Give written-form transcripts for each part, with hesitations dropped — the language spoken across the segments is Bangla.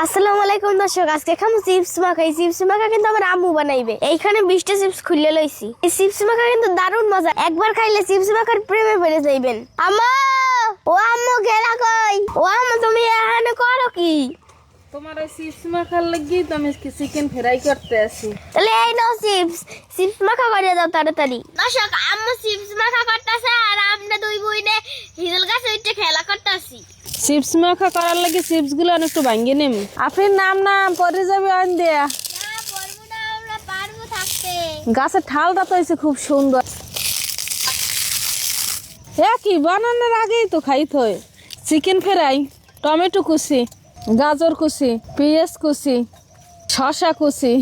আসসালামু আলাইকুম দর্শক, আজকে খামু চিপস মাখা। এই চিপস মাখা কিন্তু আমার আম্মু বানাইবে। এইখানে 20টা চিপস খুলে লইছি। এই চিপস মাখা কিন্তু দারুণ মজা, একবার খাইলে চিপস মাখার প্রেমে পড়ে যাইবেন। আম্মু, ও আম্মু গেলা কই? ও আম্মু তুমি এখানে করো কি? তোমার ওই চিপস মাখার লাগি তো আমি চিকেন ফ্রাই করতে আসি। তাহলে এই নাও চিপস, চিপস মাখা করে দাও তাড়াতাড়ি। দর্শক, আম্মু চিপস মাখা করতেছে আর আমরা দুই বইনে হিজল গাছে উঠে খেলা করতেছি। চিপস মাখা করার লাগি চিপস গুলো একটু ভাঙ্গে নেম। আপনি নাম পরে যাবে আন দেয়া। না পারবো না, আমরা পারবো থাকতে। গাছের ঠালটা তো হয়েছে খুব সুন্দর। কি বানানোর আগেই তো খাইতে হয়। চিকেন ফ্রাই, টমেটো কুচি, গাজর কুচি, পেঁয়াজ কুচি, শসা কুচি,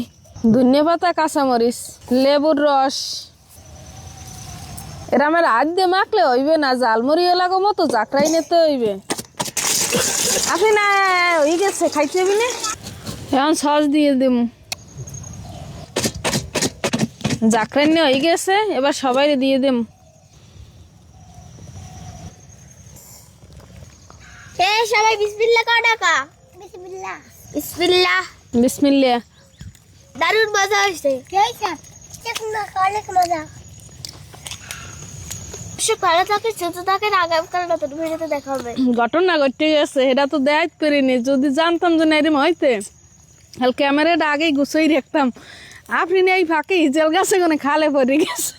ধনিয়া পাতা, কাঁচামরিচ, লেবুর রস। এরা আমার হাত দিয়ে মাখলে হইবে না, জালমুড়ি এলাকা মতো জাকরাই নিতে হইবে। আপনি না হয়ে গেছে, খাইতে হবি না। এখন সস দিয়ে দিম। জাকরাই নিয়ে হয়ে গেছে, এবার সবাই দিয়ে দিম। সবাই বিসমিল্লাহ কর ডাকা। বিসমিল্লাহ বিসমিল্লাহ বিসমিল্লাহ। দারুণ মজা হয়েছে। অনেক মজা। ভালো থাকে, সুস্থ থাকেন। আগামীকাল নতুন ভিডিওতে দেখা হবে। ঘটনা ঘটে গেছে, এটা তো দেখাইতে পারিনি। যদি জানতাম যে এরম হইতে, তাহলে ক্যামেরাটা আগেই গুছাই রাখতাম। আপনি এই ফাঁকে হিজেল গাছে খালে পড়ে গেছে।